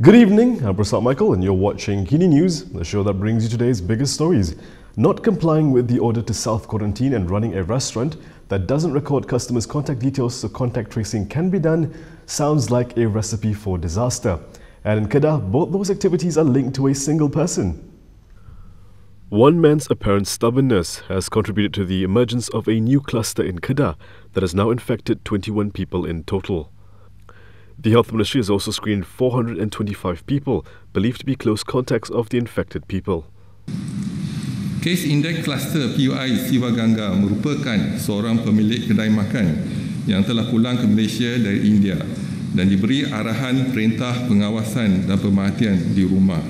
Good evening, I'm Prasad Michael and you're watching KiniNews, the show that brings you today's biggest stories. Not complying with the order to self-quarantine and running a restaurant that doesn't record customers' contact details so contact tracing can be done sounds like a recipe for disaster. And in Kedah, both those activities are linked to a single person. One man's apparent stubbornness has contributed to the emergence of a new cluster in Kedah that has now infected 21 people in total. The Health Ministry has also screened 425 people believed to be close contacts of the infected people. Kes indeks kluster PUI Sivagangga merupakan seorang pemilik kedai makan yang telah pulang ke Malaysia dari India dan diberi arahan perintah pengawasan dan pemerhatian di rumah.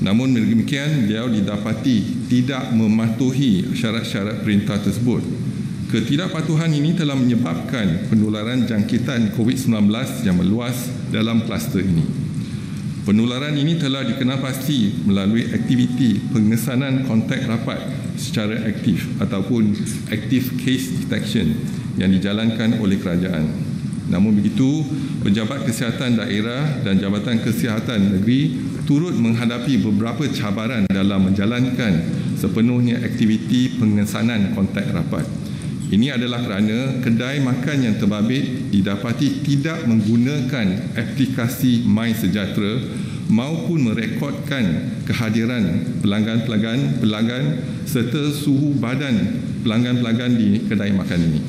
Namun demikian, beliau didapati tidak mematuhi syarat-syarat perintah tersebut. Ketidakpatuhan ini telah menyebabkan penularan jangkitan COVID-19 yang meluas dalam kluster ini. Penularan ini telah dikenalpasti melalui aktiviti pengesanan kontak rapat secara aktif ataupun active case detection yang dijalankan oleh kerajaan. Namun begitu, pejabat kesihatan daerah dan Jabatan Kesihatan Negeri turut menghadapi beberapa cabaran dalam menjalankan sepenuhnya aktiviti pengesanan kontak rapat. Ini adalah kerana kedai makan yang terbabit didapati tidak menggunakan aplikasi MySejahtera maupun merekodkan kehadiran pelanggan serta suhu badan pelanggan-pelanggan di kedai makan ini.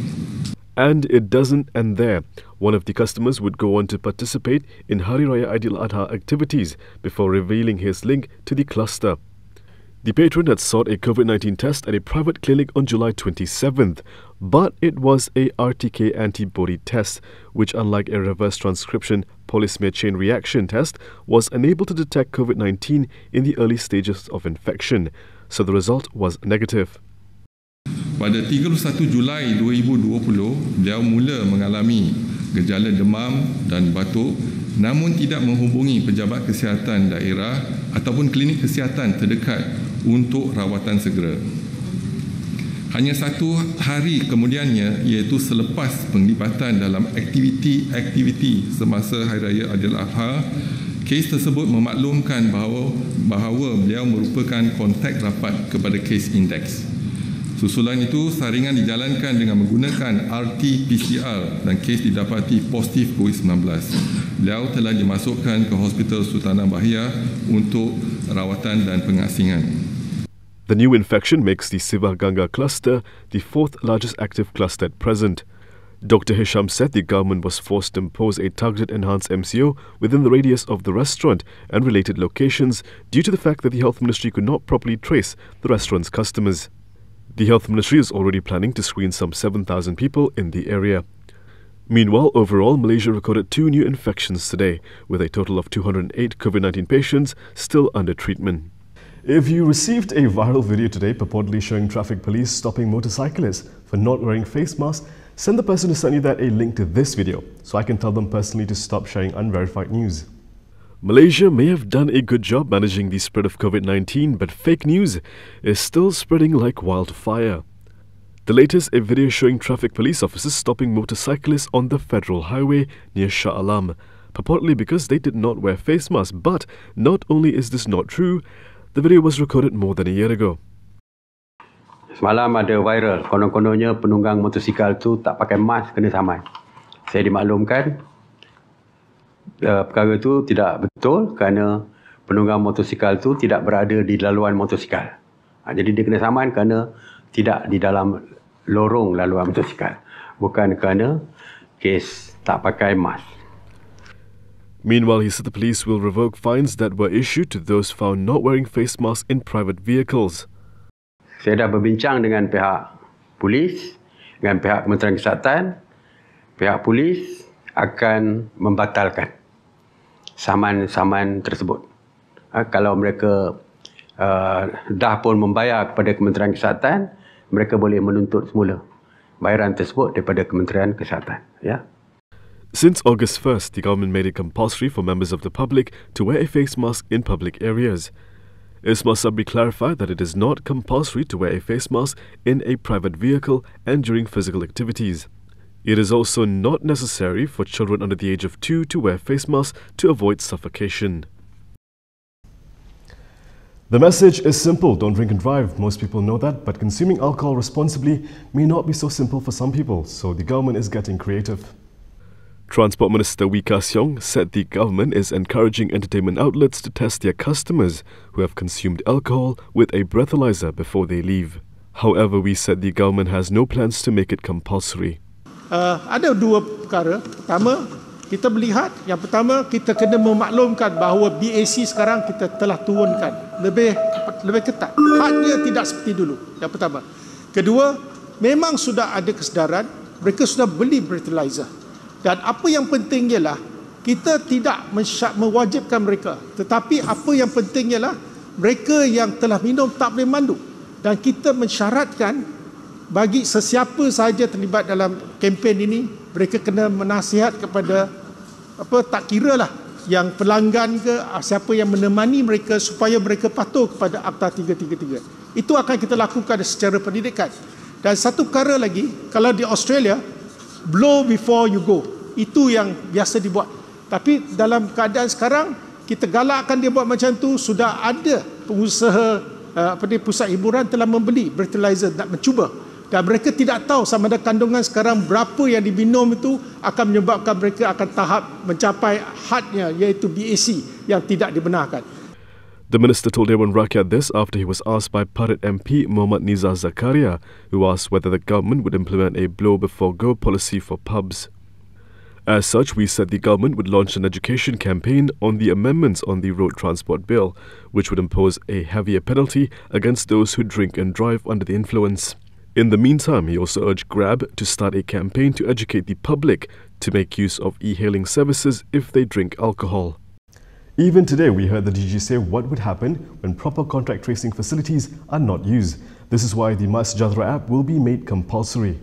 And it doesn't end there. One of the customers would go on to participate in Hari Raya Aidiladha activities before revealing his link to the cluster. The patron had sought a COVID-19 test at a private clinic on July 27th, but it was a RTK antibody test, which, unlike a reverse transcription polymer chain reaction test, was unable to detect COVID-19 in the early stages of infection, so the result was negative. Pada 31 Julai 2020, beliau mula mengalami gejala demam dan batuk namun tidak menghubungi pejabat kesihatan daerah ataupun klinik kesihatan terdekat untuk rawatan segera. Hanya satu hari kemudiannya, iaitu selepas penglibatan dalam aktiviti semasa Hari Raya Aidiladha, kes tersebut memaklumkan bahawa beliau merupakan kontak rapat kepada kes indeks. Susulan itu, saringan dijalankan dengan menggunakan RT-PCR dan kes didapati positif COVID-19. Beliau telah dimasukkan ke Hospital Sultanah Bahiyah untuk rawatan dan pengasingan. The new infection makes the Sivagangga cluster the fourth largest active cluster at present. Dr. Hisham said the government was forced to impose a targeted enhanced MCO within the radius of the restaurant and related locations due to the fact that the Health Ministry could not properly trace the restaurant's customers. The Health Ministry is already planning to screen some 7,000 people in the area. Meanwhile, overall, Malaysia recorded 2 new infections today, with a total of 208 COVID-19 patients still under treatment. If you received a viral video today purportedly showing traffic police stopping motorcyclists for not wearing face masks, send the person who sent you that a link to this video so I can tell them personally to stop sharing unverified news. Malaysia may have done a good job managing the spread of COVID-19, but fake news is still spreading like wildfire. The latest, a video showing traffic police officers stopping motorcyclists on the federal highway near Shah Alam, purportedly because they did not wear face masks. But not only is this not true, the video was recorded more than a year ago. Semalam ada viral, konon-kononnya penunggang motosikal tu tak pakai mask kena saman. Saya dimaklumkan perkara itu tidak betul kerana penunggang motosikal itu tidak berada di laluan motosikal. Jadi dia kena saman kerana tidak di dalam lorong laluan motosikal, bukan kerana kes tak pakai mask. Meanwhile, he said the police will revoke fines that were issued to those found not wearing face masks in private vehicles. Saya dah berbincang dengan pihak polis, dengan pihak Kementerian Kesihatan. Pihak polis akan membatalkan saman tersebut. Kalau mereka dah pun membayar kepada Kementerian Kesihatan, mereka boleh menuntut semula bayaran tersebut daripada Kementerian Kesihatan. Ya. Since August 1st, the government made it compulsory for members of the public to wear a face mask in public areas. Ismail Sabri clarified that it is not compulsory to wear a face mask in a private vehicle and during physical activities. It is also not necessary for children under the age of 2 to wear face masks to avoid suffocation. The message is simple: don't drink and drive. Most people know that, but consuming alcohol responsibly may not be so simple for some people, so the government is getting creative. Transport Minister Wee Ka Siong said the government is encouraging entertainment outlets to test their customers who have consumed alcohol with a breathalyzer before they leave. However, Wee said the government has no plans to make it compulsory. Ada dua perkara. Pertama, kita melihat yang pertama kita kena memaklumkan bahawa BAC sekarang kita telah turunkan lebih ketat. Hadnya tidak seperti dulu. Yang pertama. Kedua, memang sudah ada kesedaran, mereka sudah beli breathalyzer. Dan apa yang penting ialah kita tidak mewajibkan mereka, tetapi apa yang penting ialah mereka yang telah minum tak boleh mandu, dan kita mensyaratkan bagi sesiapa sahaja terlibat dalam kempen ini, mereka kena menasihat kepada tak kiralah yang pelanggan ke siapa yang menemani mereka supaya mereka patuh kepada Akta 333. Itu akan kita lakukan secara pendidikan. Dan satu perkara lagi, kalau di Australia, blow before you go. Itu yang biasa dibuat. Tapi dalam keadaan sekarang, kita galakkan dia buat macam tu. Sudah ada pengusaha pusat hiburan telah membeli breathalyzer nak mencuba. Dan mereka tidak tahu sama ada kandungan sekarang berapa yang diminum itu akan menyebabkan mereka akan tahap mencapai hadnya, iaitu BAC yang tidak dibenarkan. The minister told Dewan Rakyat this after he was asked by Parit MP Muhammad Nizar Zakaria, who asked whether the government would implement a blow-before-go policy for pubs. As such, we said the government would launch an education campaign on the amendments on the Road Transport Bill, which would impose a heavier penalty against those who drink and drive under the influence. In the meantime, he also urged Grab to start a campaign to educate the public to make use of e-hailing services if they drink alcohol. Even today, we heard the DG say what would happen when proper contact tracing facilities are not used. This is why the My Sejahtera app will be made compulsory.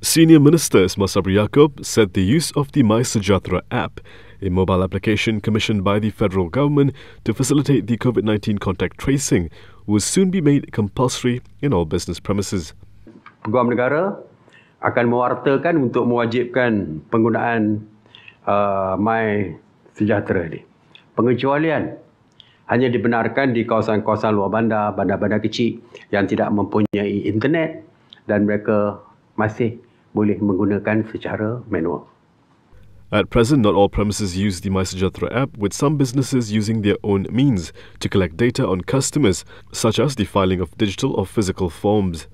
Senior Minister Ismail Sabri Yaakob said the use of the My Sejahtera app, a mobile application commissioned by the federal government to facilitate the COVID-19 contact tracing, will soon be made compulsory in all business premises. Peguam negara akan mewartakan untuk mewajibkan penggunaan My Sejahtera ini. Pengecualian hanya dibenarkan di kawasan-kawasan luar bandar, bandar-bandar kecil yang tidak mempunyai internet, dan mereka masih boleh menggunakan secara manual. At present, not all premises use the My Sejahtera app, with some businesses using their own means to collect data on customers, such as the filing of digital or physical forms.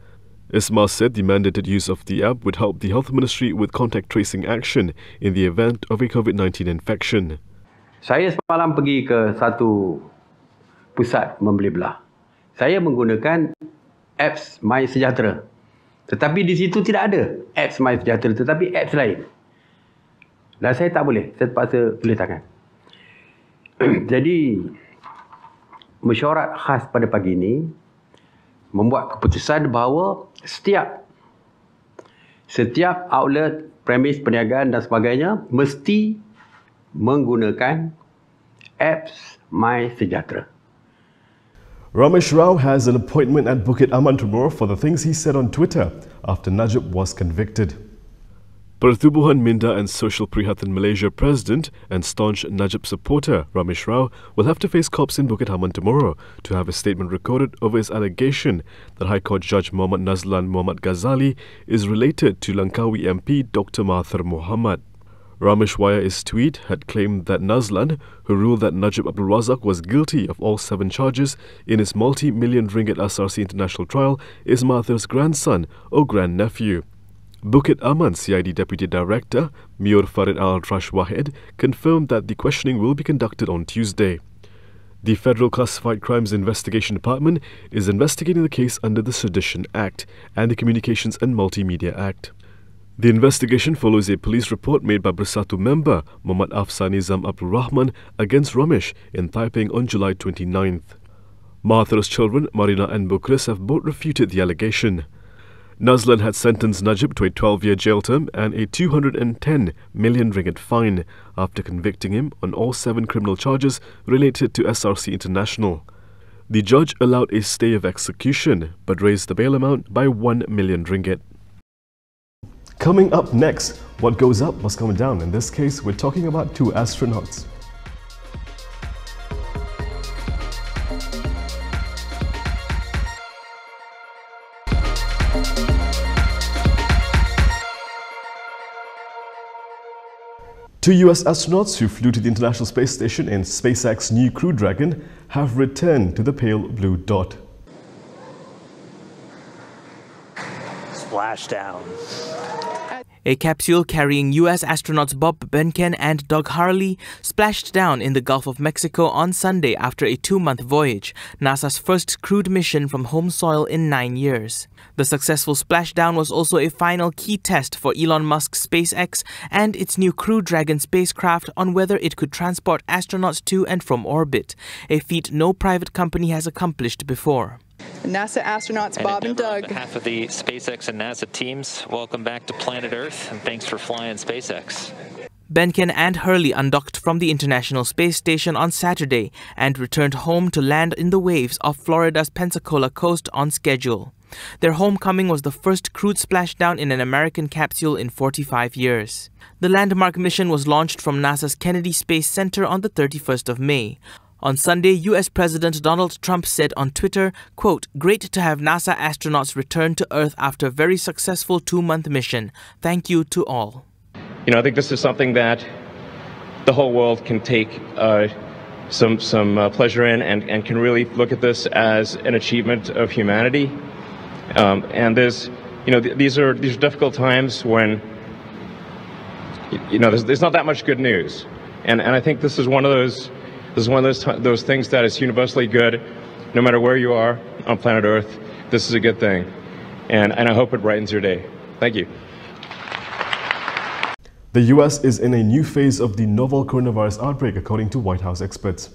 Ismail said the mandated use of the app would help the Health Ministry with contact tracing action in the event of a COVID-19 infection. Saya semalam pergi ke satu pusat membeli belah. Saya menggunakan apps My Sejahtera. Tetapi di situ tidak ada apps My Sejahtera, tetapi apps lain. Dan saya tak boleh, saya terpaksa tulis tangan. Jadi, mesyuarat khas pada pagi ini membuat keputusan bahawa setiap outlet, premis perniagaan dan sebagainya mesti menggunakan apps My Sejahtera. Ramesh Rao has an appointment at Bukit Aman tomorrow for the things he said on Twitter after Najib was convicted. Pertubuhan Minda and Social Prihatin Malaysia President and staunch Najib supporter Ramesh Rao will have to face cops in Bukit Aman tomorrow to have a statement recorded over his allegation that High Court Judge Muhammad Nazlan Muhammad Ghazali is related to Langkawi MP Dr. Mahathir Mohamad. Ramesh via his tweet had claimed that Nazlan, who ruled that Najib Abdul Razak was guilty of all 7 charges in his multi-million ringgit SRC international trial, is Mahathir's grandson or grandnephew. Bukit Aman CID Deputy Director Mior Farid Al-Trash Wahid confirmed that the questioning will be conducted on Tuesday. The Federal Classified Crimes Investigation Department is investigating the case under the Sedition Act and the Communications and Multimedia Act. The investigation follows a police report made by Bersatu member Muhammad Afsan Nizam Abdul Rahman against Ramesh in Taiping on July 29th. Mahathir's children, Marina and Bukris, have both refuted the allegation. Nazlan had sentenced Najib to a 12-year jail term and a 210 million ringgit fine after convicting him on all 7 criminal charges related to SRC International. The judge allowed a stay of execution but raised the bail amount by 1 million ringgit. Coming up next, what goes up must come down. In this case, we're talking about 2 astronauts. Two US astronauts who flew to the International Space Station in SpaceX's new Crew Dragon have returned to the pale blue dot. Splashdown. A capsule carrying US astronauts Bob Behnken and Doug Hurley splashed down in the Gulf of Mexico on Sunday after a 2-month voyage, NASA's first crewed mission from home soil in 9 years. The successful splashdown was also a final key test for Elon Musk's SpaceX and its new Crew Dragon spacecraft on whether it could transport astronauts to and from orbit, a feat no private company has accomplished before. NASA astronauts Bob and Doug. On behalf of the SpaceX and NASA teams, welcome back to planet Earth, and thanks for flying SpaceX. Behnken and Hurley undocked from the International Space Station on Saturday and returned home to land in the waves off Florida's Pensacola coast on schedule. Their homecoming was the first crewed splashdown in an American capsule in 45 years. The landmark mission was launched from NASA's Kennedy Space Center on the 31st of May. On Sunday, US President Donald Trump said on Twitter, quote, "Great to have NASA astronauts return to Earth after a very successful 2-month mission. Thank you to all." You know, I think this is something that the whole world can take some pleasure in and can really look at this as an achievement of humanity. And there's, you know, these are difficult times when, you know, there's not that much good news. And I think this is one of those those things that is universally good, no matter where you are on planet Earth. This is a good thing, and I hope it brightens your day. Thank you. The US is in a new phase of the novel coronavirus outbreak, according to White House experts.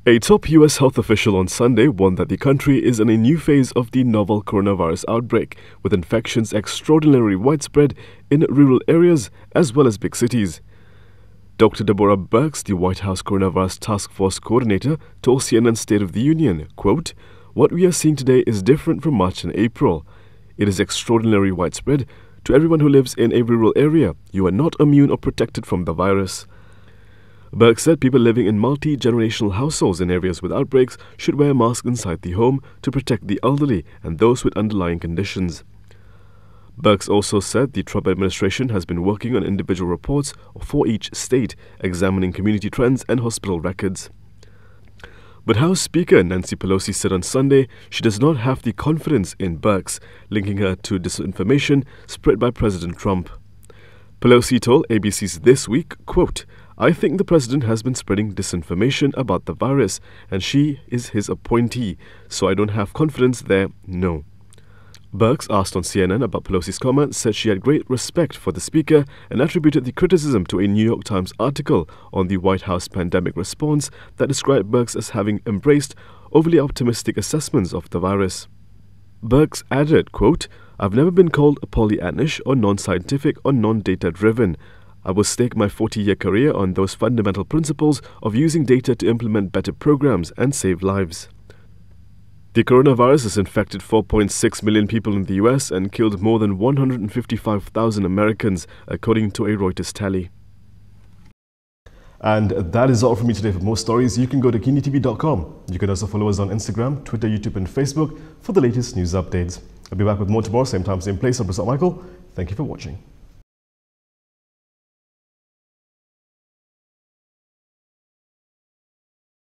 A top US health official on Sunday warned that the country is in a new phase of the novel coronavirus outbreak, with infections extraordinarily widespread in rural areas as well as big cities. Dr. Deborah Birx, the White House Coronavirus Task Force Coordinator, told CNN's State of the Union, quote, "What we are seeing today is different from March and April. It is extraordinarily widespread. To everyone who lives in a rural area, you are not immune or protected from the virus." Birx said people living in multi-generational households in areas with outbreaks should wear masks inside the home to protect the elderly and those with underlying conditions. Birx also said the Trump administration has been working on individual reports for each state, examining community trends and hospital records. But House Speaker Nancy Pelosi said on Sunday she does not have the confidence in Birx, linking her to disinformation spread by President Trump. Pelosi told ABC's This Week, quote, "I think the president has been spreading disinformation about the virus, and she is his appointee, so I don't have confidence there, no." Birx, asked on CNN about Pelosi's comments, said she had great respect for the speaker and attributed the criticism to a New York Times article on the White House pandemic response that described Birx as having embraced overly optimistic assessments of the virus. Birx added, quote, "I've never been called Pollyannish or non-scientific or non-data driven. I will stake my 40-year career on those fundamental principles of using data to implement better programs and save lives." The coronavirus has infected 4.6 million people in the US and killed more than 155,000 Americans, according to a Reuters tally. And that is all from me today. For more stories, you can go to KiniTV.com. You can also follow us on Instagram, Twitter, YouTube and Facebook for the latest news updates. I'll be back with more tomorrow, same time, same place. I'm Michael. Thank you for watching.